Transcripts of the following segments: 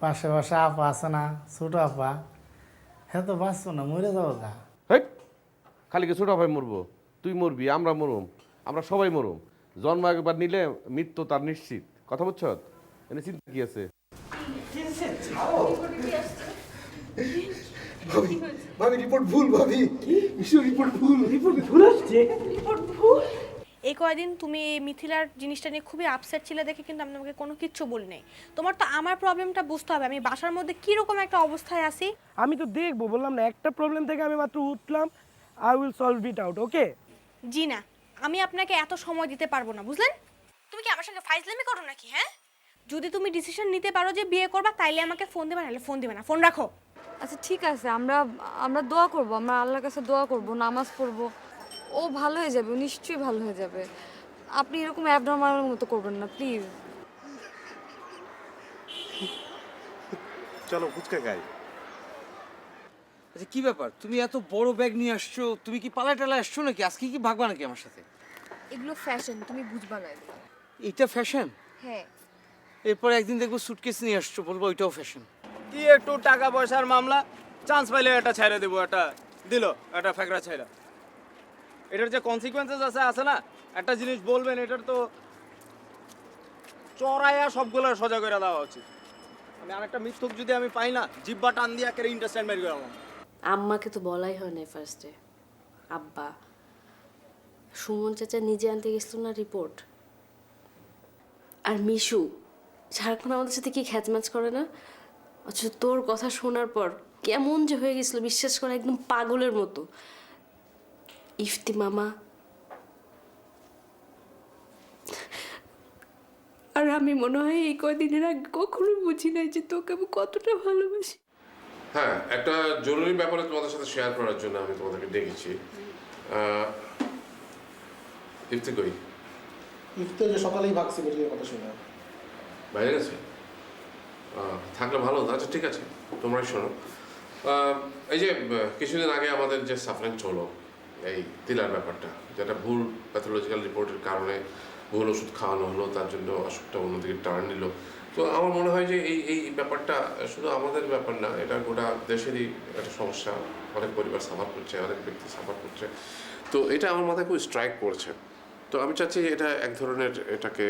পাশে পাশে আপা আছে না, ছোট আপা, হ্যাঁ তো বাঁচবো না, মরে যাবো গা। হেই, খালি কি ছোট ভাই মরবো? তুই মরবি, আমরা মরুম, আমরা সবাই মরুম। জন্ম একবার নিলে মৃত্যু তার নিশ্চিত। কথা বুঝছ? এনে চিন্তা কি আছে? ভাবি ভাবি রিপোর্ট ভুল, ভাবি রিপোর্ট ভুল, রিপোর্ট ভুল আসছে। এই কয়দিন তুমি মিথিলার জিনিসটা নিয়ে খুবই আপসেট ছিলে দেখে কিন্তু আমি তোমাকে কোনো কিচ্ছু বলি নাই। তোমার তো আমার প্রবলেমটা বুঝতে হবে, আমি বাসার মধ্যে কীরকম একটা অবস্থায় আছি। আমি তো দেখবো, বললাম না একটা প্রবলেম থেকে আমি মাত্র উঠলাম। I will solve it out, okay? জি না, আমি আপনাকে এত সময় দিতে পারবো না, বুঝলেন? তুমি কি আমার সঙ্গে ফাইজলামি করো নাকি? হ্যাঁ, যদি তুমি ডিসিশন নিতে পারো যে বিয়ে করবা তাইলে আমাকে ফোন দেবে, নাহলে ফোন দেবে না, ফোন রাখো। আচ্ছা ঠিক আছে, আমরা আমরা দোয়া করব, আমরা আল্লাহর কাছে দোয়া করব, নামাজ পড়ব, ও ভালো হয়ে যাবে, ও নিশ্চয়ই ভালো হয়ে যাবে। আপনি এরকম অ্যাবনর্মালের মতো করবেন না প্লিজ। চলো ফুচকা খাই। আচ্ছা কি ব্যাপার, তুমি এত বড় ব্যাগ নিয়ে আসছো? তুমি কি পালা টালা আসছো নাকি? আজকে কি ভাগবা নাকি আমার সাথে? এগুলো ফ্যাশন, তুমি বুঝবা না এগুলো। এটা ফ্যাশন? হ্যাঁ। এরপর একদিন দেখবো সুটকেস নিয়ে আসছো, বলবো ওইটাও ফ্যাশন। কি একটু টাকা পয়সার মামলা, চান্স পাইলে এটা ছেড়ে দেবো, এটা দিল, এটা ফ্যাকড়া ছেড়া। এটার যে কনসিকুয়েন্সেস আছে না, একটা জিনিস বলবেন, এটার তো চড়াইয়া সবগুলো সোজা করে দেওয়া উচিত। আমি আরেকটা মিথ্যুক যদি আমি পাই না, জিব্বা টান দিয়ে একেবারে ইন্টারস্ট্যান্ড মেরে গেলাম। আম্মাকে তো বলাই হয় নাই ফার্স্টে। আব্বা সুমন চাচা নিজে আনতে গেছিল না রিপোর্ট। আর মিশু সারাক্ষণ আমাদের সাথে কি খ্যাচম্যাচ করে না, আচ্ছা তোর কথা শোনার পর কেমন যে হয়ে গেছিল বিশ্বাস করা, একদম পাগলের মতো। ইফতি মামা আর আমি মনে হয় এই কদিনের আগে কখনো বুঝি নাই যে তোকে আমি কতটা ভালোবাসি। হ্যাঁ, একটা জরুরি ব্যাপারে তোমাদের সাথে শেয়ার করার জন্য আমি তোমাদেরকে ডেকেছি। ইফতি কই? ইফতে যে সকালেই ভাগছি মেডিকেলের কথা শুনে। বাইরে গেছে? থাকলে ভালো। আচ্ছা ঠিক আছে, তোমরাই শোনো। এই যে কিছুদিন আগে আমাদের যে সাফারিংটা হলো, এই তিলার ব্যাপারটা, যেটা ভুল প্যাথোলজিক্যাল রিপোর্টের কারণে ভুল ওষুধ খাওয়ানো হলো, তার জন্য অসুখটা অন্যদিকে টার্ন নিল। তো আমার মনে হয় যে এই ব্যাপারটা শুধু আমাদের ব্যাপার না, এটা গোটা দেশেরই একটা সমস্যা। অনেক পরিবার সাফার করছে, অনেক ব্যক্তি সাফার করছে। তো এটা আমার মাথায় খুব স্ট্রাইক করছে। তো আমি চাচ্ছি এটা এক ধরনের এটাকে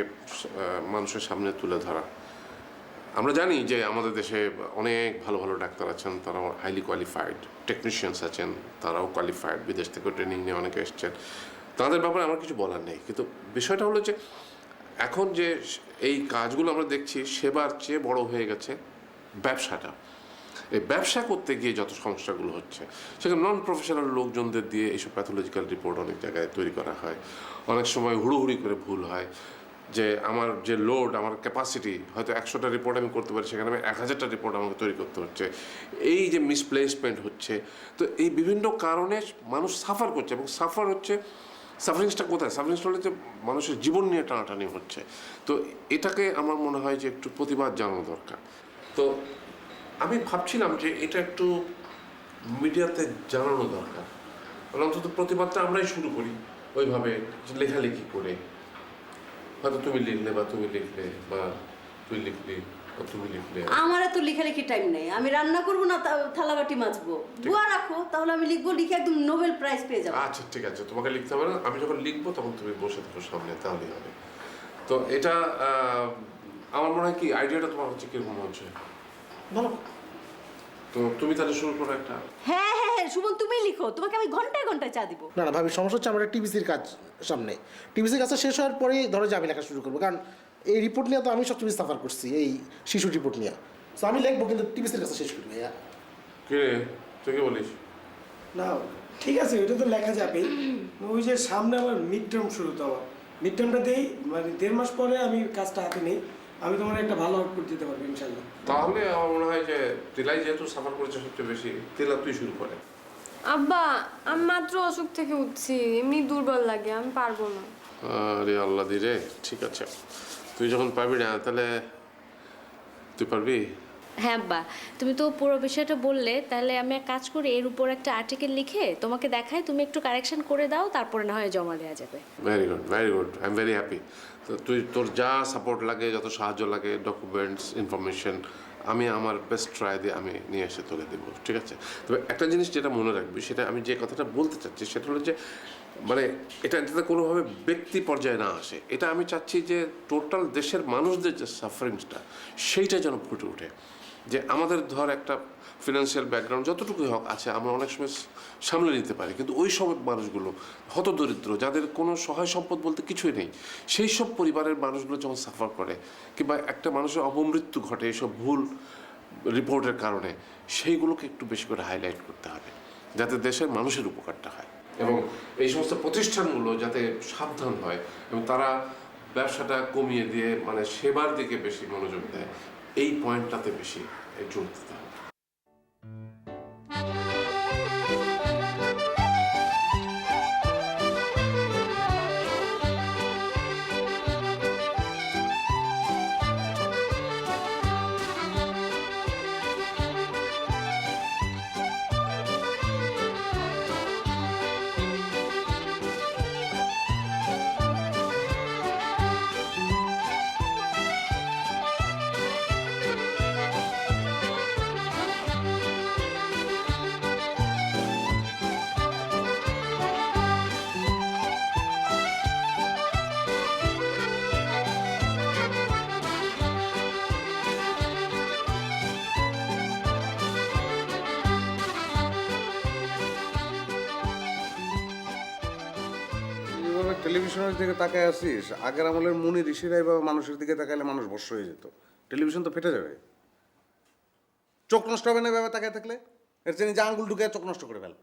মানুষের সামনে তুলে ধরা। আমরা জানি যে আমাদের দেশে অনেক ভালো ভালো ডাক্তার আছেন, তারাও হাইলি কোয়ালিফাইড, টেকনিশিয়ানস আছেন, তারাও কোয়ালিফাইড, বিদেশ থেকেও ট্রেনিং নিয়ে অনেকে এসছেন, তাদের ব্যাপারে আমার কিছু বলার নেই। কিন্তু বিষয়টা হলো যে এখন যে এই কাজগুলো আমরা দেখছি, সেবার চেয়ে বড় হয়ে গেছে ব্যবসাটা। এই ব্যবসা করতে গিয়ে যত সমস্যাগুলো হচ্ছে, সেখানে নন প্রফেশনাল লোকজনদের দিয়ে এইসব প্যাথোলজিক্যাল রিপোর্ট অনেক জায়গায় তৈরি করা হয়। অনেক সময় হুড়োহুড়ি করে ভুল হয়, যে আমার যে লোড, আমার ক্যাপাসিটি, হয়তো 100টা রিপোর্ট আমি করতে পারি, সেখানে আমি 1000টা রিপোর্ট আমাকে তৈরি করতে হচ্ছে। এই যে মিসপ্লেসমেন্ট হচ্ছে, তো এই বিভিন্ন কারণে মানুষ সাফার করছে। এবং সাফার হচ্ছে, সাফারিংসটা কোথায়? সাফারিংসটা হলে যে মানুষের জীবন নিয়ে টানাটানি হচ্ছে। তো এটাকে আমার মনে হয় যে একটু প্রতিবাদ জানানো দরকার। তো আমি ভাবছিলাম যে এটা একটু মিডিয়াতে জানানো দরকার, মানে অন্তত প্রতিবাদটা আমরাই শুরু করি ওইভাবে লেখালেখি করে। হয়তো তুমি লিখলে বা তুমি লিখলে বা তুই লিখলি বা তুমি লিখলে। আমার এত লেখালেখি টাইম নেই, আমি রান্না করবো না, থালাবাটি মাজবো, বুয়া রাখো, তাহলে আমি লিখবো, লিখে একদম নোবেল প্রাইজ পেয়ে যাবো। আচ্ছা ঠিক আছে, তোমাকে লিখতে হবে না, আমি যখন লিখবো তখন তুমি বসে থাকো সামনে, তাহলেই হবে। তো এটা আমার মনে হয় কি আইডিয়াটা তোমার হচ্ছে কিরকম হচ্ছে ভালো। তো তুমি তাহলে শুরু করো একটা। হ্যাঁ হ্যাঁ হ্যাঁ সুমন, তুমি লিখো, তোমাকে আমি ঘন্টায় ঘন্টায় চা দিব। না না ভাবি, সমস্যা হচ্ছে আমার টিভিসির কাজ সামনে। টিভিসির কাজটা শেষ হওয়ার পরেই ধরো যে আমি লেখা শুরু করবো, কারণ এই রিপোর্ট নিয়ে তো আমি সবচেয়ে সাফার করছি, এই শিশু রিপোর্ট নিয়ে। তো আমি লিখবো, কিন্তু টিভিসির কাজটা শেষ করবো। কে রে, তুই কি বলিস? না ঠিক আছে, ওইটা তো লেখা যাবেই। ওই যে সামনে আমার মিড টার্ম শুরু, তো আমার মিড টার্মটা দেই, মানে 1.5 মাস পরে আমি কাজটা হাতে নেই, আমি তোমার একটা ভালো আউটপুট দিতে পারবো ইনশাল্লাহ। তাহলে আমার মনে হয় যে তিলাই যেহেতু সাফার করেছে সবচেয়ে বেশি, তিলা তুই শুরু করে। আব্বা আমি মাত্র অসুখ থেকে উঠছি, এমনি দুর্বল লাগে, আমি পারবো না। আরে আল্লাহ দি রে, ঠিক আছে, তুই যখন পারবি না তাহলে তুই পারবি। হ্যাঁ আব্বা, তুমি তো পুরো বিষয়টা বললে, তাহলে আমি এক কাজ করি, এর উপর একটা আর্টিকেল লিখে তোমাকে দেখাই, তুমি একটু কারেকশন করে দাও, তারপরে না হয় জমা দেওয়া যাবে। Very good, very good, I am very happy. তো তুই তোর যা সাপোর্ট লাগে, যত সাহায্য লাগে, ডকুমেন্টস, ইনফরমেশন, আমি আমার বেস্ট ট্রাই দিয়ে আমি নিয়ে এসে তুলে দেবো, ঠিক আছে? তবে একটা জিনিস যেটা মনে রাখবি, সেটা আমি যে কথাটা বলতে চাচ্ছি সেটা হলো যে মানে এটা যাতে কোনোভাবে ব্যক্তি পর্যায়ে না আসে। এটা আমি চাচ্ছি যে টোটাল দেশের মানুষদের যে সাফারিংসটা সেইটা যেন ফুটে ওঠে। যে আমাদের ধর একটা ফিনান্সিয়াল ব্যাকগ্রাউন্ড যতটুকুই হোক আছে, আমরা অনেক সময় সামলে নিতে পারি, কিন্তু ওই সব মানুষগুলো হতদরিদ্র, যাদের কোনো সহায় সম্পদ বলতে কিছুই নেই, সেই সব পরিবারের মানুষগুলো যখন সাফার করে কিংবা একটা মানুষের অপমৃত্যু ঘটে এইসব ভুল রিপোর্টের কারণে, সেইগুলোকে একটু বেশি করে হাইলাইট করতে হবে যাতে দেশের মানুষের উপকারটা হয়, এবং এই সমস্ত প্রতিষ্ঠানগুলো যাতে সাবধান হয় এবং তারা ব্যবসাটা কমিয়ে দিয়ে মানে সেবার দিকে বেশি মনোযোগ দেয়। এই পয়েন্টটাতে বেশি জোর দিতে হবে। যেভাবে টেলিভিশনের দিকে তাকায় আসিস, আগের আমলের মুনি ঋষিরা এভাবে মানুষের দিকে তাকাইলে মানুষ বর্ষ হয়ে যেত। টেলিভিশন তো ফেটে যাবে, চোখ নষ্ট হবে না এভাবে তাকায় থাকলে। এর চেয়ে যে আঙ্গুল ঢুকে চোখ নষ্ট করে ফেল।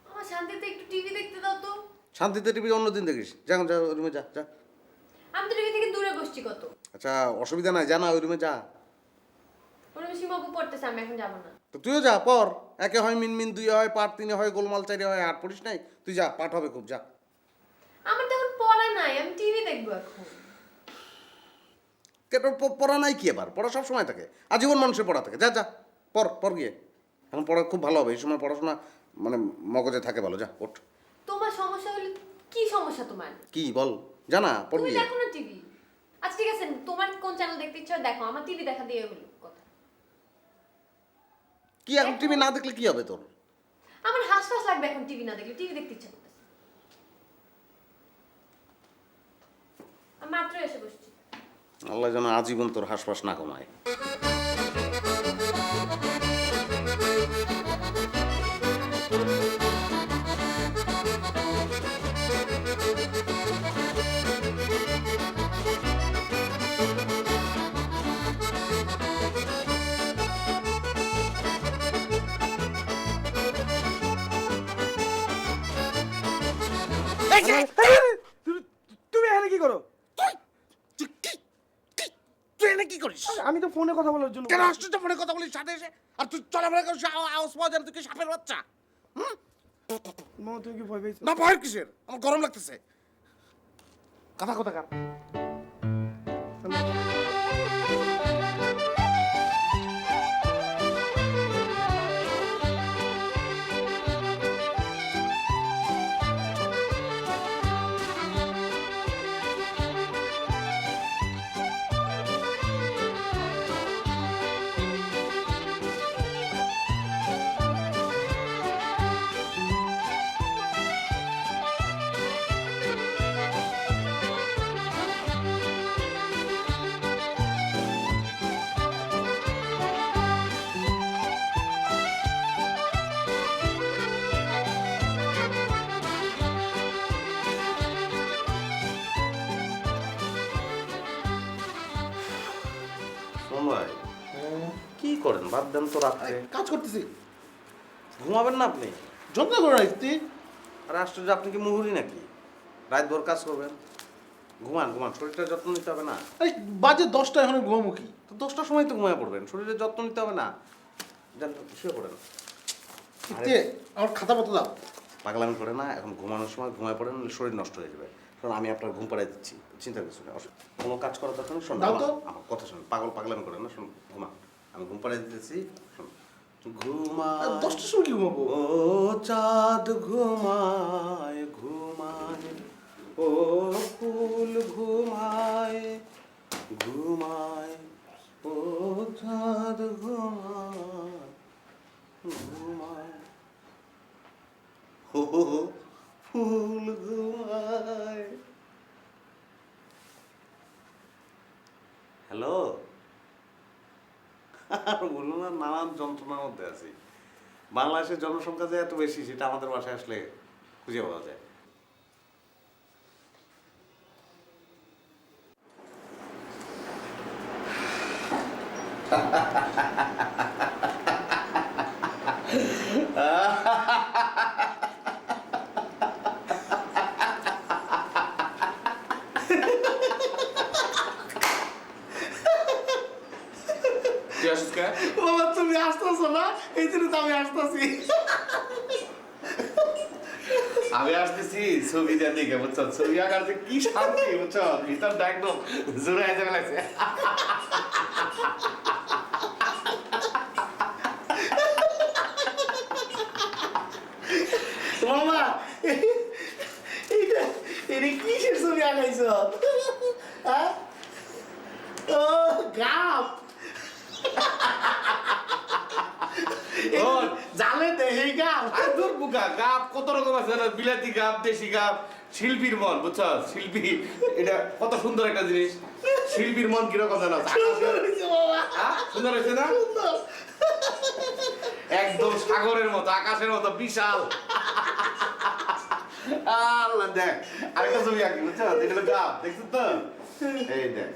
আমার শান্তিতে একটু টিভি দেখতে দাও তো। শান্তিতে টিভি অন্যদিন দেখিস, যা যা ওই রুমে যা যা। আমি তো টিভি থেকে দূরে বসছি কত। আচ্ছা অসুবিধা নাই, যা না ওই রুমে যা। ওর আমি সীমাবু পড়তেছে, আমি এখন যাবো না। তো তুইও যা পর, একে হয় মিনমিন, দুই হয় পাঠ, তিনে হয় গোলমাল, চারে হয় আট, পড়িস নাই? তুই যা, পাঠ হবে খুব, যা। আমার তো এখন পড়া নাই, আমি টিভি দেখবো এখন। পড়া নাই কি এবার? পড়া সব সময় থাকে, আজীবন মানুষের পড়া থাকে। যা যা পর পর গিয়ে, এখন পড়া খুব ভালো হবে। এই সময় পড়াশোনা মানে মগজে থাকে ভালো। যা ওঠ। তোমার সমস্যা হলে কি সমস্যা তোমার? কি বল, জানা পড় তুমি গিয়ে। দেখো না টিভি। আচ্ছা ঠিক আছে, তোমার কোন চ্যানেল দেখতে ইচ্ছা হয় দেখো, আমার টিভি দেখা দিয়ে হলো কথা। কি এখন টিভি না দেখলে কি হবে তোর? আমার হাসপাস লাগবে এখন টিভি না দেখলে, টিভি দেখতে ইচ্ছা করতেছে। আমি মাত্র এসে বসছি। আল্লাহ যেন আজীবন তোর হাসপাস না কমায়। তুমি এখানে কি করো? তুই এনে কি করিস? আমি তো ফোনে কথা বলার জন্য। কেন আশ্চর্য ফোনে কথা বলিস সাথে এসে? আর তুই চলাফেরা করিস, আওয়াজ পাওয়া যায় না, তুই কি সাপের বাচ্চা? মামা তুমি কি ভয় পেয়েছো? না ভয় কিসের? আমার গরম লাগতেছে। কথা কথা কার? কি করেন? বাদ দেন তো, রাত্রে কাজ করতেছি। ঘুমাবেন না আপনি? যত্ন করে রাখছি। আর আশ্চর্য, আপনি কি মুহুরি নাকি? রাত ভোর কাজ করবেন? ঘুমান ঘুমান, শরীরটার যত্ন নিতে হবে না? আরে বাজে 10টা, এখন ঘুমামুখী। তো 10টার সময় তো ঘুমায় পড়বেন, শরীরের যত্ন নিতে হবে না? যান শুয়ে পড়েন। আমার খাতা পত্র দাও। পাগলামি করে না, এখন ঘুমানোর সময় ঘুমায় পড়েন, শরীর নষ্ট হয়ে যাবে। কারণ আমি আপনার ঘুম পাড়াই দিচ্ছি, চিন্তা কিছু নেই, কোনো কাজ করার দরকার নেই। শোনো আমার কথা, শোনো, পাগলামি করে না, শোনো ঘুমান, আমি ঘুম পাড়াই দিতেছি। শোনো, ঘুমা 10টার সময় কি ঘুমাবো? ও চাঁদ ঘুমায় ঘুমায়, ও ফুল ঘুমায় ঘুমায়, ও চাঁদ ঘুমায় ঘুমায় ও ফুল ঘুমায়। হ্যালো, আর বলুন না, নানান যন্ত্রণার মধ্যে আছি। বাংলাদেশের জনসংখ্যা যে এত বেশি সেটা আমাদের বাসায় আসলে খুঁজে পাওয়া যায়। বাবা তুমি আসতেছো না, এই জন্য তো আমি আসতেছি। আমি আসতেছি ছবি দিয়ে দিকে, বুঝছো? ছবি আঁকার যে কি শান্তি, বুঝছো? ভিতরটা একদম জোরে এসে গেছে। মামা এটা কিসের ছবি আঁকাইছ? হ্যাঁ, ও গাপ জালে দেহে গাপ। দূর বুকা গাপ কত রকম আছে না, বিলাতি গাপ, দেশি গাপ, শিল্পীর মন, বুঝছো? শিল্পী এটা কত সুন্দর একটা জিনিস। শিল্পীর মন কিরকম জানো? সুন্দর হয়েছে না? একদম সাগরের মতো, আকাশের মতো বিশাল। আল্লাহ, দেখ আরেকটা ছবি আঁকি, বুঝছো? এটা হলো গাপ, দেখছো তো? এই দেখ।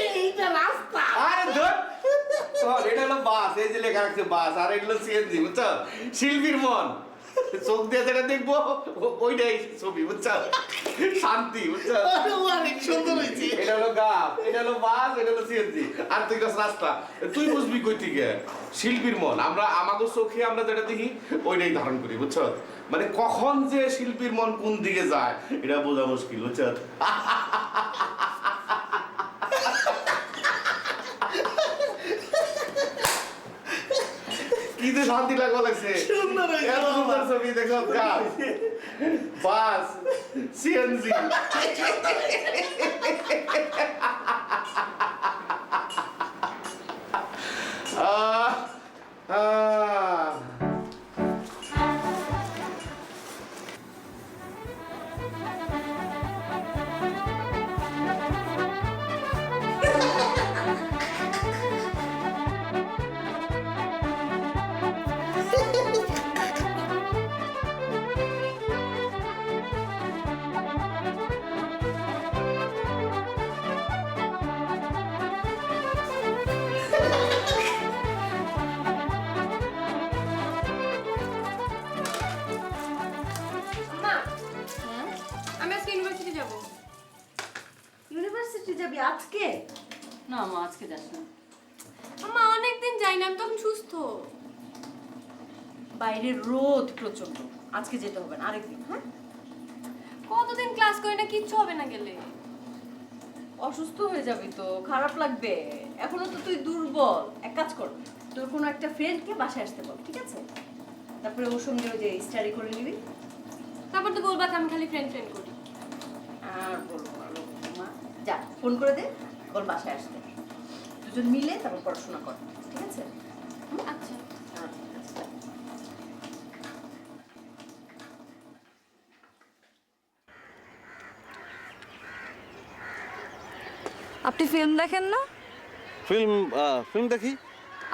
এইটা রাস্তা। আরে ধর, এটা হলো বাস, এই যে লেখা আছে বাস, আর এগুলো সিএনজি, বুঝছো? শিল্পীর মন, চোখ দিয়ে যেটা দেখবো ওইটাই ছবি, বুঝছো? শান্তি, বুঝছো? অনেক সুন্দর হয়েছে। এটা হলো গাপ, এটা হলো বাস, এটা হলো সিএনজি, আর তুই কাছে রাস্তা। তুই বুঝবি কই থেকে? শিল্পীর মন, আমরা আমাদের চোখে আমরা যেটা দেখি ওইটাই ধারণ করি, বুঝছো? মানে কখন যে শিল্পীর মন কোন দিকে যায় এটা বোঝা মুশকিল, বুঝছো? কি যে শান্তি লাগা লাগছে। সুন্দর হয়েছে এত সুন্দর ছবি দেখো, গাছ, বাস, সিএনজি। আমি আজকে ইউনিভার্সিটি যাব। ইউনিভার্সিটি যাবি আজকে? না মা, আজকে যাস না। মা অনেকদিন যাই না, আমি তখন সুস্থ। বাইরে রোদ প্রচন্ড, আজকে যেতে হবে না, আরেকদিন। হ্যাঁ, কতদিন ক্লাস করি না, কিচ্ছু হবে না গেলে। অসুস্থ হয়ে যাবি তো, খারাপ লাগবে। এখনো তো তুই দুর্বল। এক কাজ কর, তোর কোনো একটা ফ্রেন্ডকে বাসায় আসতে বল, ঠিক আছে? তারপরে ওর সঙ্গে ওই যে স্টাডি করে নিবি। তারপর তো বলবা আমি খালি ফ্রেন্ড করি। আর বলবো না, মা যা ফোন করে দে, বল বাসায় আসতে। দুজন মিলে তারপর পড়াশোনা কর, ঠিক আছে? আচ্ছা। আপনি ফিল্ম দেখেন না? ফিল্ম দেখি।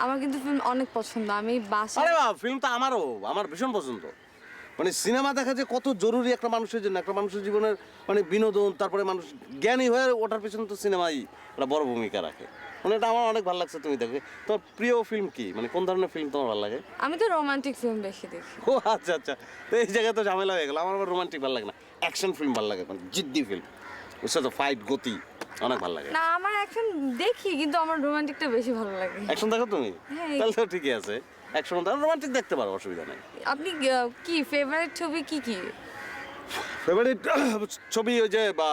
আমার কিন্তু ফিল্ম অনেক পছন্দ। আমি বাসায় আরে বাবা, ফিল্ম তো আমারও, আমার ভীষণ পছন্দ। মানে সিনেমা দেখা যে কত জরুরি একটা মানুষের জন্য, একটা মানুষের জীবনের মানে বিনোদন, তারপরে মানুষ জ্ঞানী হয়ে ওঠার পেছনে তো সিনেমাই একটা বড় ভূমিকা রাখে। মানে এটা আমার অনেক ভালো লাগছে তুমি দেখে। তোমার প্রিয় ফিল্ম কি, মানে কোন ধরনের ফিল্ম তোমার ভালো লাগে? আমি তো রোমান্টিক ফিল্ম বেশি দেখি। ও আচ্ছা আচ্ছা, তো এই জায়গায় তো ঝামেলা হয়ে গেল। আমার আবার রোমান্টিক ভালো লাগে না, অ্যাকশন ফিল্ম ভালো লাগে, মানে জিদ্দি ফিল্ম, বুঝছো তো? ফাইট, গতি অনেক ভালো লাগে। না, আমার অ্যাকশন দেখি, কিন্তু আমার রোমান্টিকটা বেশি ভালো লাগে। অ্যাকশন দেখো তুমি? হ্যাঁ। তাহলে তো ঠিকই আছে, অ্যাকশন রোমান্টিক দেখতে পারো, অসুবিধা নেই। আপনি কি ফেভারিট ছবি কি কি? ফেভারিট ছবি ওই যে বা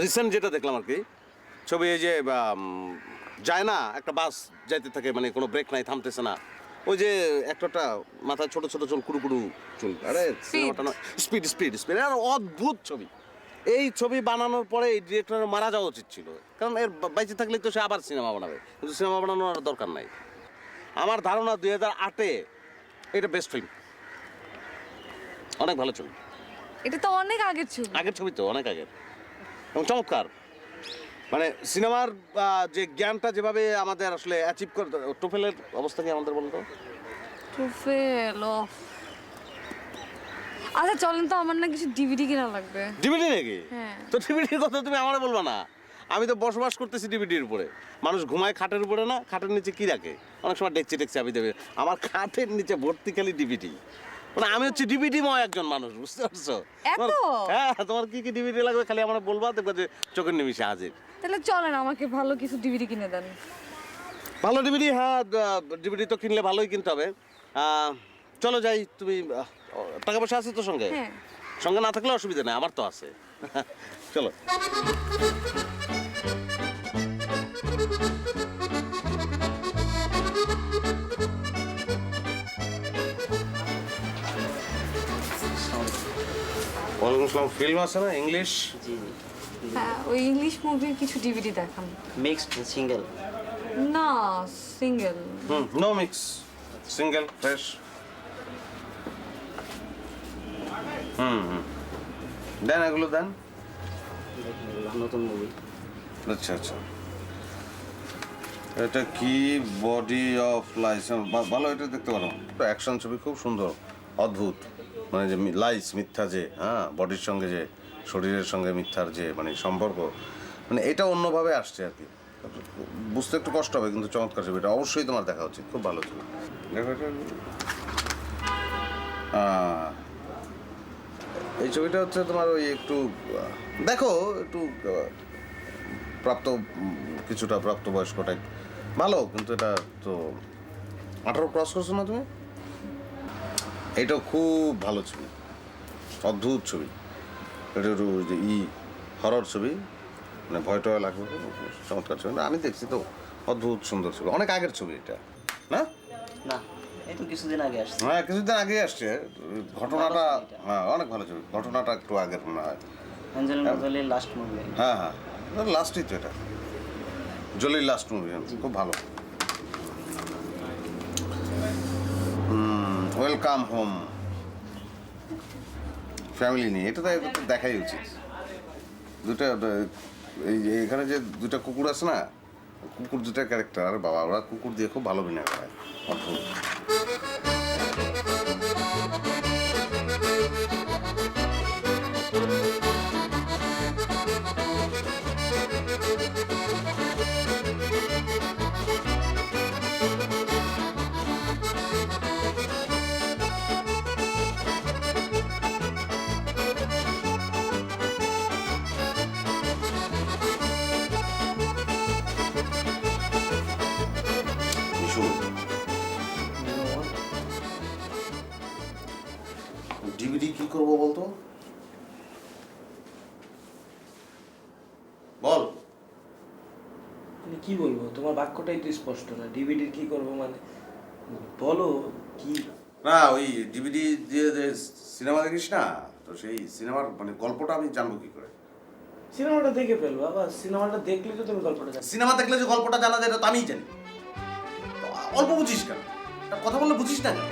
রিসেন্ট যেটা দেখলাম আর কি, ছবি এই যে যায় না, একটা বাস যাইতে থাকে, মানে কোনো ব্রেক নাই, থামতেছে না, ওই যে একটা মাথায় ছোট ছোট চুল, কুড়ু কুড়ু চুল, আরে সিনেমাটা না, স্পিড স্পিড স্পিড, আর অদ্ভুত ছবি। এই ছবি বানানোর পরে এই ডিরেক্টরের মারা যাওয়া উচিত ছিল, কারণ এর বাইচে থাকলে তো সে আবার সিনেমা বানাবে, কিন্তু সিনেমা বানানোর আর দরকার নাই। আমার ধারণা 2008-এ এটা বেস্ট ফিল্ম, অনেক ভালো ছবি। এটা তো অনেক আগের ছবি। আগের ছবি তো অনেক আগের, এবং চমৎকার। মানে সিনেমার যে জ্ঞানটা যেভাবে আমাদের আসলে অ্যাচিভ করতে, টোফেলের অবস্থা কি আমাদের বলতো? টোফেল আচ্ছা চলেন তো, আমার না কিছু ডিভিডি কেনা লাগবে। ডিভিডি নাকি? হ্যাঁ। তো ডিভিডির কথা তুমি আমারে বলবা না? আমি তো বসবাস করতেছি ডিভিডির উপরে। মানুষ ঘুমায় খাটের উপরে না, খাটের নিচে কি রাখে? অনেক সময় ডেকচি চাবি দেবে, আমার খাটের নিচে ভর্তি খালি ডিভিডি। মানে আমি হচ্ছে ডিভিডিময় একজন মানুষ, বুঝতে পারছো? হ্যাঁ, তোমার কি কি ডিভিডি লাগবে খালি আমার বলবা, দেখবে যে চোখের নিমিষে হাজির। তাহলে চলেন, আমাকে ভালো কিছু ডিভিডি কিনে দেন। ভালো ডিভিডি? হ্যাঁ, ডিভিডি তো কিনলে ভালোই কিনতে হবে। চলো যাই, তুমি টাকা পয়সা আছে তো সঙ্গে? হ্যাঁ। সঙ্গে না থাকলে অসুবিধা নেই, আমার তো আছে। চলো। ওয়ালাইকুম আসসালাম। ফিল্ম আছে না ইংলিশ? জি হ্যাঁ, ওই ইংলিশ মুভির কিছু ডিভিডি দেখান। Mixed single? না, single. No mix, single fresh. দেন, এগুলো দেন। নতুন মুভি। আচ্ছা আচ্ছা, এটা কি? বডি অফ লাইসেন্স, ভালো, এটা দেখতে পারো। অ্যাকশন ছবি, খুব সুন্দর, অদ্ভুত। মানে যে লাইস, মিথ্যা, যে হ্যাঁ বডির সঙ্গে যে শরীরের সঙ্গে মিথ্যার যে মানে সম্পর্ক, মানে এটা অন্যভাবে আসছে আর কি। বুঝতে একটু কষ্ট হবে, কিন্তু চমৎকার ছবি, এটা অবশ্যই তোমার দেখা উচিত, খুব ভালো ছবি। এই ছবিটা হচ্ছে তোমার ওই একটু দেখো, একটু কিছুটা প্রাপ্তবয়স্ক টাইপ, ভালো, কিন্তু এটা তো 18 ক্রস করছো না তুমি? এটাও খুব ভালো ছবি, অদ্ভুত ছবি। এটা একটু হরর ছবি, মানে ভয় টয় লাগবে, চমৎকার ছবি। আমি দেখছি তো, অদ্ভুত সুন্দর ছবি, অনেক আগের ছবি এটা, না? না, এই তো কিছুদিন আগে আসছে। হ্যাঁ, কিছুদিন আগে আসছে। ঘটনাটা, হ্যাঁ অনেক ভালো ছবি, ঘটনাটা একটু আগের মনে হয়। অ্যাঞ্জেলিনা জোলির লাস্ট মুভি। হ্যাঁ হ্যাঁ, লাস্টই তো এটা, জলির লাস্ট মুভি, খুব ভালো। ওয়েলকাম হোম, ফ্যামিলি নিয়ে, এটা তো দেখাই উচিত। দুটা এই যে এখানে যে দুটা কুকুর আছে না, কুকুর দুটা ক্যারেক্টার, আরে বাবা, ওরা কুকুর দিয়ে খুব ভালো অভিনয় করে, অদ্ভুত। ডিভিডি কি করবো বলতো? বল। মানে কি বলবো, তোমার বাক্যটাই তো স্পষ্ট না। ডিভিডি কি করবো মানে, বলো কি? না, ওই ডিভিডি দিয়ে যে সিনেমা দেখিস না, তো সেই সিনেমার মানে গল্পটা আমি জানবো কি করে? সিনেমাটা দেখে ফেলবো, আবার সিনেমাটা দেখলে তো তুমি গল্পটা জানো। সিনেমা দেখলে যে গল্পটা জানা যায়, এটা তো আমিই জানি। অল্প বুঝিস কেন? কথা বললে বুঝিস না কেন?